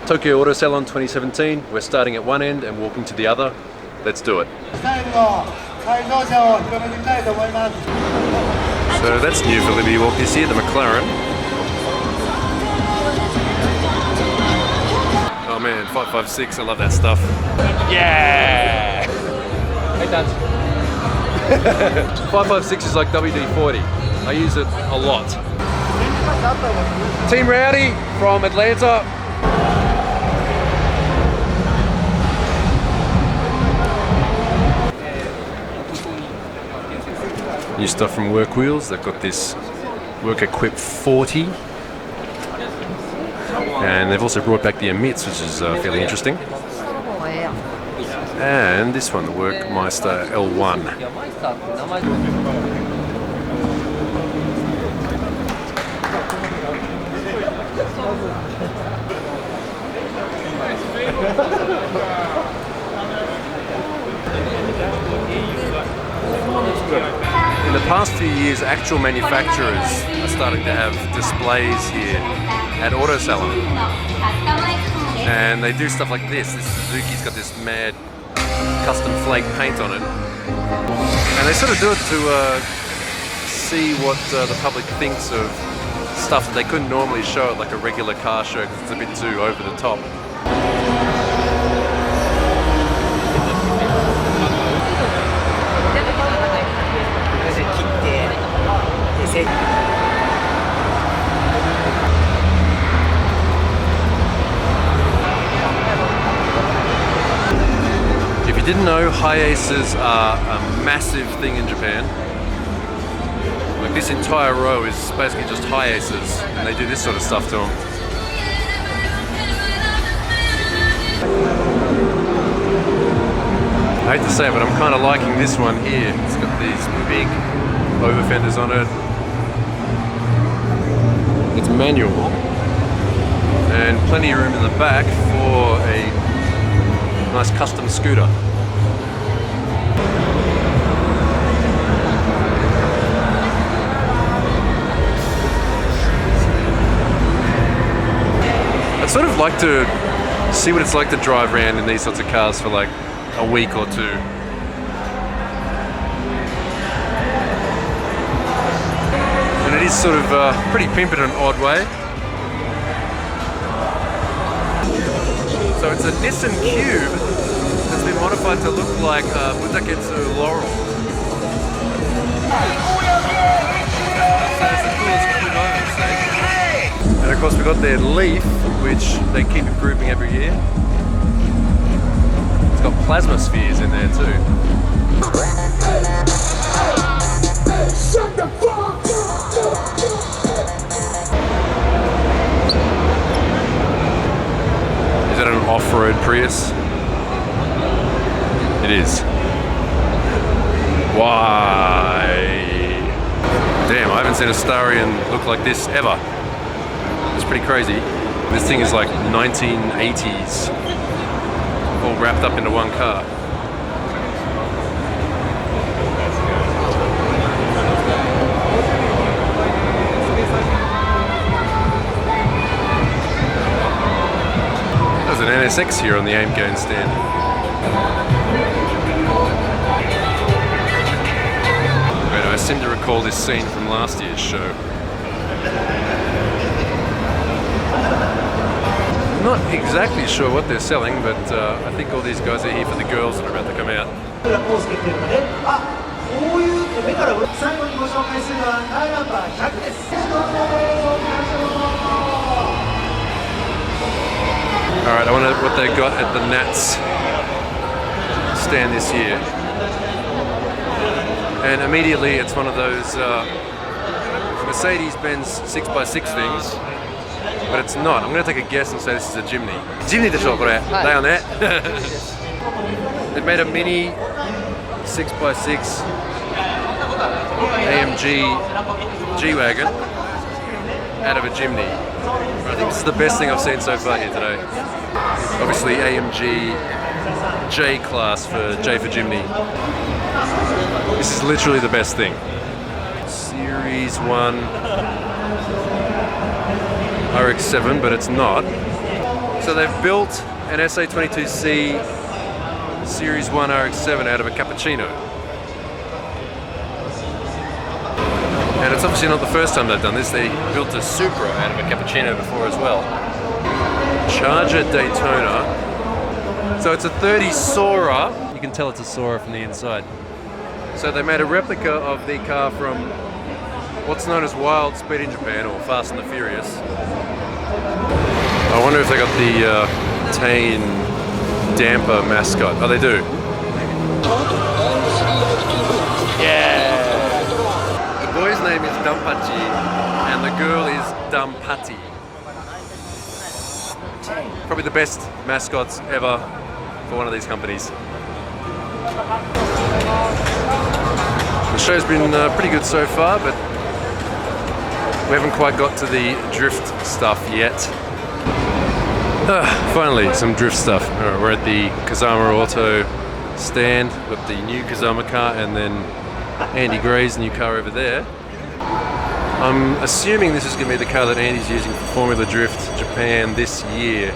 Tokyo Auto Salon 2017. We're starting at one end and walking to the other. Let's do it. So that's new for Liberty Walk this year, the McLaren. Oh man, 556, I love that stuff. Yeah! Hey Dad. 556 is like WD-40. I use it a lot. Team Rowdy from Atlanta. New stuff from Work Wheels. They've got this Work Equip 40. And they've also brought back the emits, which is fairly interesting. And this one, the Workmeister L1. In the past few years, actual manufacturers are starting to have displays here at Auto Salon. And they do stuff like this. This Suzuki's got this mad custom flake paint on it. And they sort of do it to see what the public thinks of stuff that they couldn't normally show at like a regular car show because it's a bit too over the top. If you didn't know, high aces are a massive thing in Japan. Like this entire row is basically just high aces, and they do this sort of stuff to them. I hate to say it, but I'm kind of liking this one here. It's got these big over fenders on it. It's manual, and plenty of room in the back for a nice custom scooter. I'd sort of like to see what it's like to drive around in these sorts of cars for like a week or two. And it is sort of pretty pimp in an odd way. So it's a Nissan Cube that's been modified to look like Butaketsu Laurel. So it's the coolest Cube I've ever seen. And of course we've got their Leaf, which they keep improving every year. It's got plasma spheres in there too. Is that an off-road Prius? It is. Why? Damn, I haven't seen a Starion look like this ever. It's pretty crazy. This thing is like 1980s, all wrapped up into one car. There's an NSX here on the aim gun stand. Wait, I seem to recall this scene from last year's show. I'm not exactly sure what they're selling, but I think all these guys are here for the girls that are about to come out. Alright, I wonder what they got at the Nats stand this year. And immediately it's one of those Mercedes-Benz 6x6 things. But it's not. I'm going to take a guess and say this is a Jimny. Jimny でしょこれ。だよね。They made a mini 6x6 AMG G-Wagon out of a Jimny. I think this is the best thing I've seen so far here today. Obviously AMG J-Class for J for Jimny. This is literally the best thing. Series 1 RX-7, but it's not. So they've built an SA22C Series 1 RX-7 out of a cappuccino. And it's obviously not the first time they've done this. They built a Supra out of a cappuccino before as well. Charger Daytona. So it's a 30 Sora. You can tell it's a Sora from the inside. So they made a replica of the car from what's known as Wild Speed in Japan, or Fast and the Furious. I wonder if they got the Tane damper mascot. Oh, they do. Yeah! The boy's name is Dampachi, and the girl is Dampati. Probably the best mascots ever for one of these companies. The show's been pretty good so far, but we haven't quite got to the drift stuff yet. Finally, some drift stuff. Alright, we're at the Kazama Auto stand. We've got the new Kazama car and then Andy Gray's new car over there. I'm assuming this is going to be the car that Andy's using for Formula Drift Japan this year.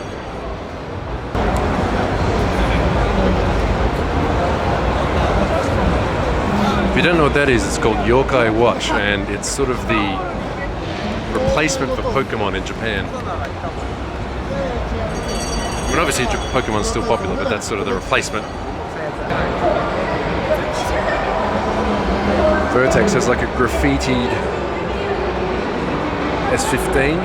If you don't know what that is, it's called Yokai Watch, and it's sort of the replacement for Pokemon in Japan. I mean, obviously Pokemon's still popular, but that's sort of the replacement. Vertex has like a graffitied S15.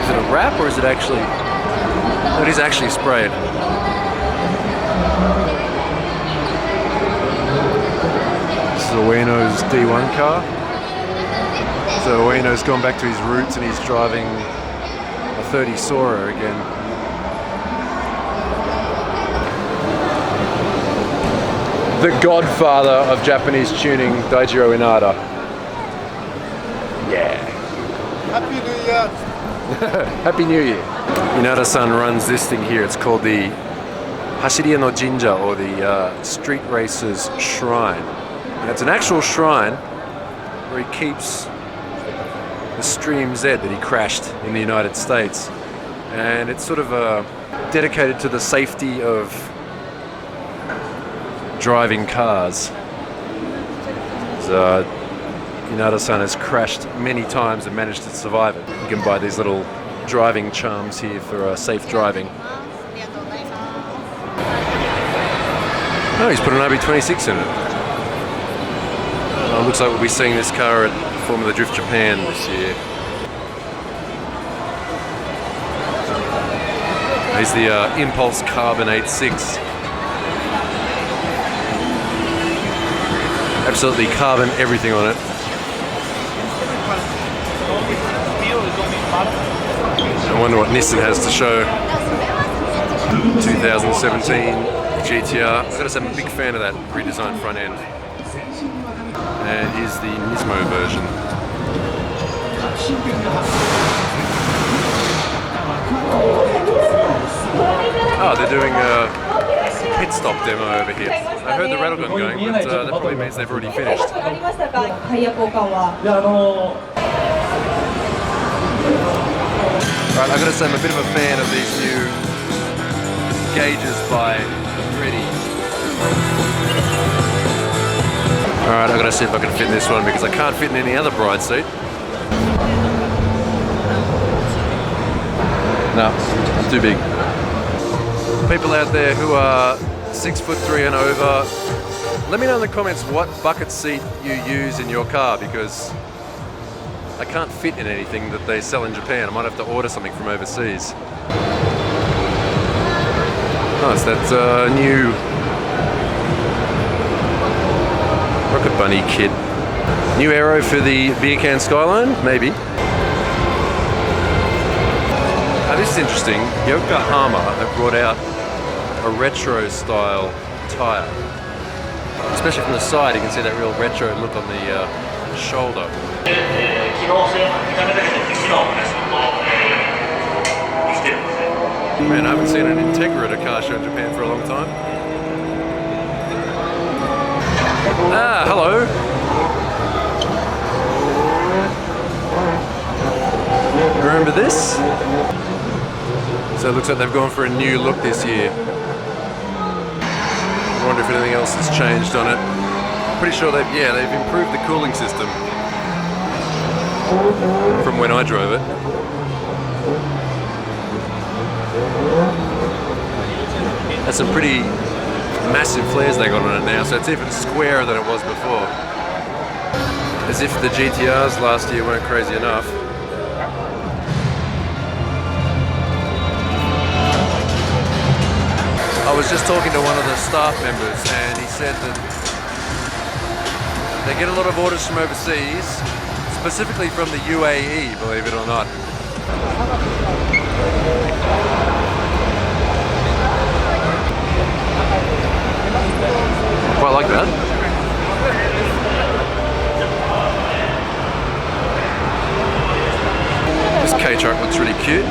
Is it a wrap or is it actually... No, it is actually sprayed. This is Ueno's D1 car. So Ueno's gone back to his roots and he's driving a 30 Sora again. The godfather of Japanese tuning, Daijiro Inada. Yeah. Happy New Year! Happy New Year. Inada-san runs this thing here. It's called the Hashiriya no Jinja, or the Street Racers Shrine. And it's an actual shrine where he keeps the Stream Z that he crashed in the United States. And it's sort of dedicated to the safety of driving cars. So Inada-san has crashed many times and managed to survive it. You can buy these little driving charms here for safe driving. Oh, he's put an RB26 in it. Oh, looks like we'll be seeing this car at Formula Drift Japan this year. Here's the Impulse Carbon 86. Absolutely carbon everything on it. I wonder what Nissan has to show. 2017 GTR. I've got to say, I'm a big fan of that redesigned front end. And here's the Nismo version. Oh, they're doing a pit stop demo over here. I heard the rattle gun going, but that probably means they've already finished. Right, I've got to say, I'm a bit of a fan of these new gauges by Reddy. Alright, I've got to see if I can fit in this one because I can't fit in any other bride seat. No, it's too big. People out there who are 6'3" and over, let me know in the comments what bucket seat you use in your car, because I can't fit in anything that they sell in Japan. I might have to order something from overseas. Oh, it's that new Rocket Bunny kit. New aero for the beer can Skyline? Maybe. Now this is interesting. Yokohama have brought out a retro style tyre. Especially from the side, you can see that real retro look on the shoulder. Man, I haven't seen an Integra at a car show in Japan for a long time. Ah, hello. Remember this? So it looks like they've gone for a new look this year. I wonder if anything else has changed on it. Pretty sure they've improved the cooling system from when I drove it. That's some pretty massive flares they got on it now, so it's even squarer than it was before. As if the GTRs last year weren't crazy enough. I was just talking to one of the staff members and he said that they get a lot of orders from overseas, specifically from the UAE, believe it or not. Quite like that. This K-truck looks really cute.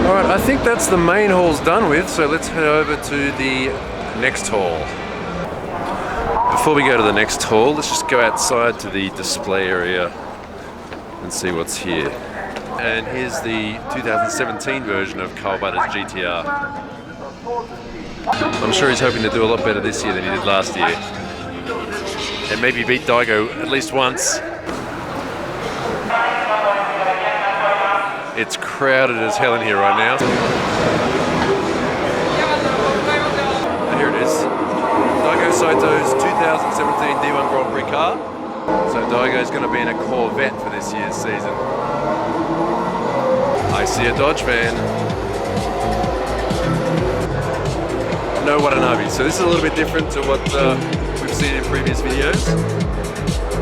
Alright, I think that's the main hall's done with, so let's head over to the next hall. Before we go to the next hall, let's just go outside to the display area and see what's here. And here's the 2017 version of Kawabata's GTR. I'm sure he's hoping to do a lot better this year than he did last year. And maybe beat Daigo at least once. It's crowded as hell in here right now. Here it is. Daigo Saito's 2017 D1 Grand Prix car. So Daigo's going to be in a Corvette for this year's season. I see a Dodge van. No Watanabe. So this is a little bit different to what we've seen in previous videos.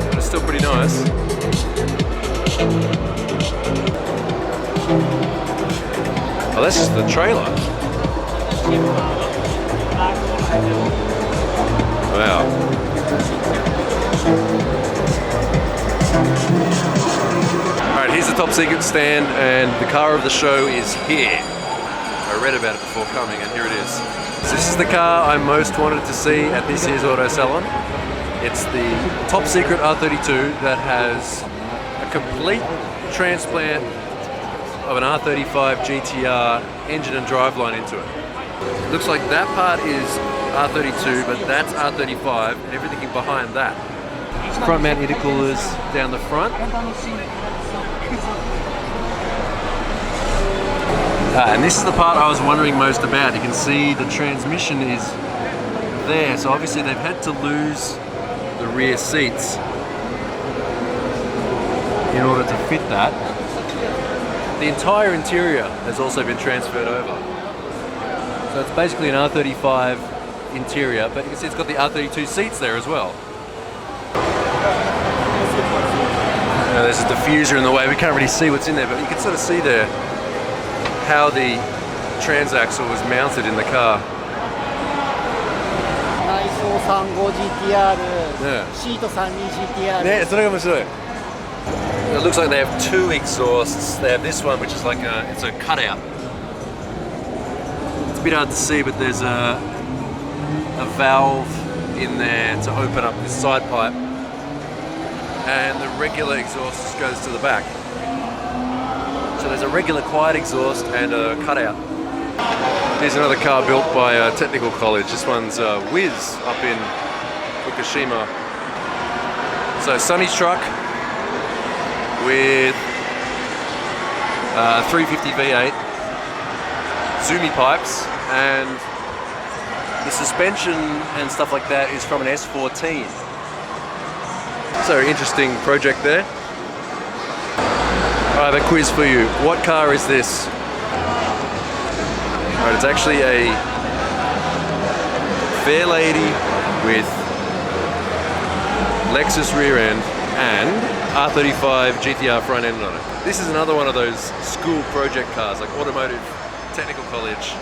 But it's still pretty nice. Oh, that's just the trailer. Wow. Alright, here's the top secret stand, and the car of the show is here. I read about it before coming, and here it is. So this is the car I most wanted to see at this year's Auto Salon. It's the top secret R32 that has a complete transplant of an R35 GTR engine and driveline into it. Looks like that part is R32, but that's R35 and everything behind that. Front mount intercoolers down the front. And this is the part I was wondering most about. You can see the transmission is there, so obviously they've had to lose the rear seats in order to fit that. The entire interior has also been transferred over. So it's basically an R35 interior, but you can see it's got the R32 seats there as well. Now there's a diffuser in the way, we can't really see what's in there, but you can sort of see there how the transaxle was mounted in the car. It looks like they have two exhausts. They have this one, which is like it's a cutout. It's a bit hard to see, but there's a valve in there to open up this side pipe, and the regular exhaust just goes to the back. So there's a regular quiet exhaust and a cutout. Here's another car built by a technical college. This one's Wiz up in Fukushima. So Sonny's truck with 350 V8, Zumi pipes, and the suspension and stuff like that is from an S14. So interesting project there. I have a quiz for you. What car is this? Right, it's actually a Fairlady with Lexus rear end and R35 GTR front end on it. This is another one of those school project cars, like automotive technical college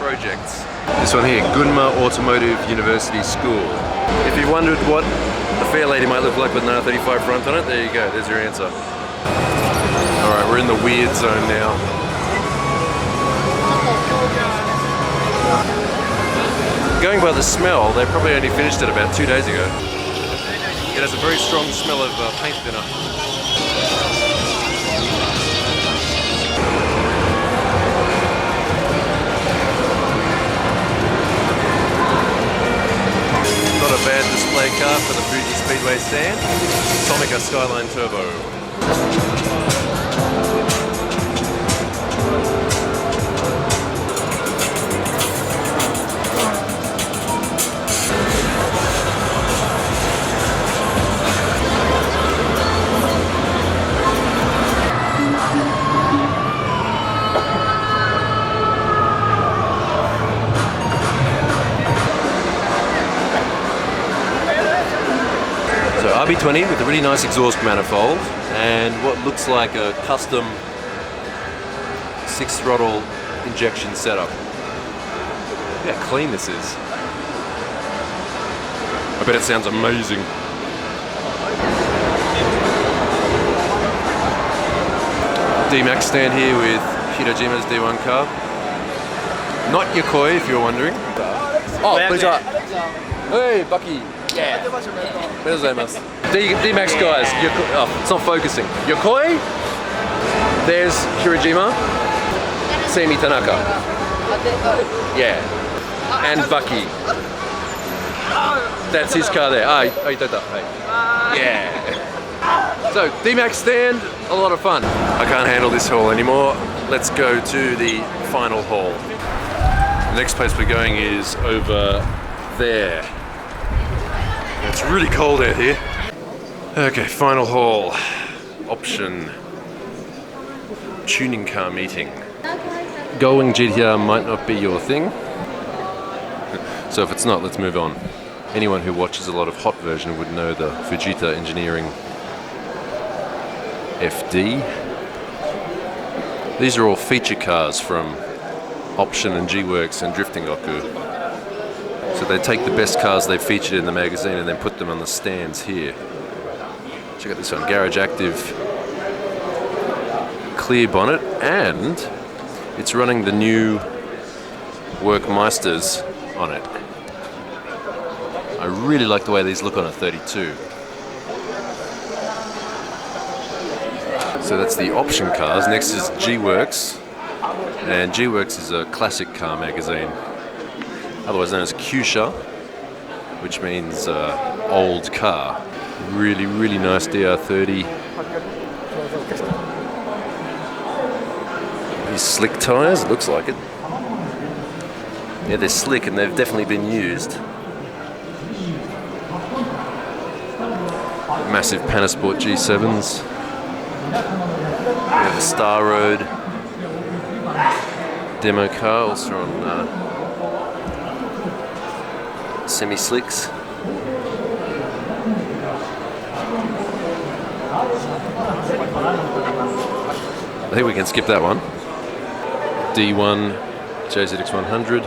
projects. This one here, Gunma Automotive University School. If you wondered what a Fairlady might look like with an R35 front on it, there you go, there's your answer. Alright, we're in the weird zone now. Going by the smell, they probably only finished it about 2 days ago. It has a very strong smell of paint thinner. Speedway stand, Tomica Skyline Turbo. So RB20 with a really nice exhaust manifold and what looks like a custom 6-throttle injection setup. Look how clean this is. I bet it sounds amazing. D-Max stand here with Hirojima's D1 car. Not Yokoi, if you're wondering. Oh, please up. Hey, Bucky. Yeah. D-Max guys, oh, it's not focusing. Yokoi, there's Hirojima, Semi Tanaka. Yeah. And Bucky. That's his car there. Ah, you don't know. Yeah. So, D-Max stand, a lot of fun. I can't handle this hall anymore. Let's go to the final hall. The next place we're going is over there. It's really cold out here. Okay, final hall. Option. Tuning car meeting. Going GTR might not be your thing. So if it's not, let's move on. Anyone who watches a lot of Hot Version would know the Fujita Engineering FD. These are all feature cars from Option and G-Works and Drifting Goku. So they take the best cars they've featured in the magazine and then put them on the stands here. Check out this one, Garage Active clear bonnet, and it's running the new Workmeisters on it. I really like the way these look on a 32. So that's the Option cars. Next is G-Works, and G-Works is a classic car magazine, otherwise known as Kyusha, which means old car. Really, really nice DR30. These slick tyres, it looks like it. Yeah, they're slick and they've definitely been used. Massive Panasport G7s. We have a Star Road demo car, also on semi-slicks. I think we can skip that one. D1 JZX100.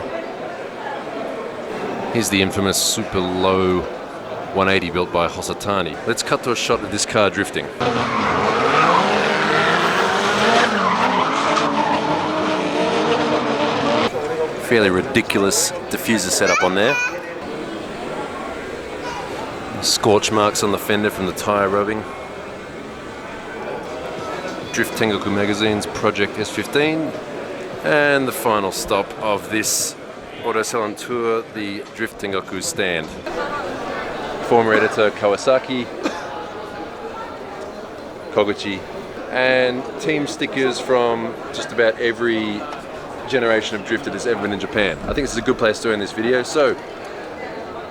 Here's the infamous super low 180 built by Hosatani. Let's cut to a shot of this car drifting. Fairly ridiculous diffuser setup on there. Scorch marks on the fender from the tyre rubbing. Drift Tengoku Magazine's Project S15. And the final stop of this Auto Salon tour, the Drift Tengoku stand. Former editor Kawasaki, Koguchi, and team stickers from just about every generation of drifter that's ever been in Japan. I think this is a good place to end this video, so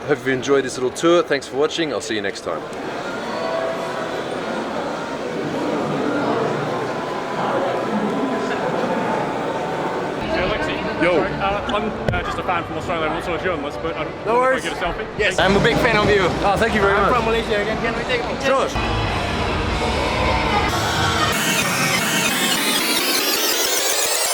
hope you've enjoyed this little tour. Thanks for watching. I'll see you next time. Alexi. Yo. I'm just a fan from Australia. I'm also a journalist, but I don't No worries. get a selfie. Yes, I'm a big fan of you. Oh, thank you very much. I'm from Malaysia. Can we take a picture? Sure.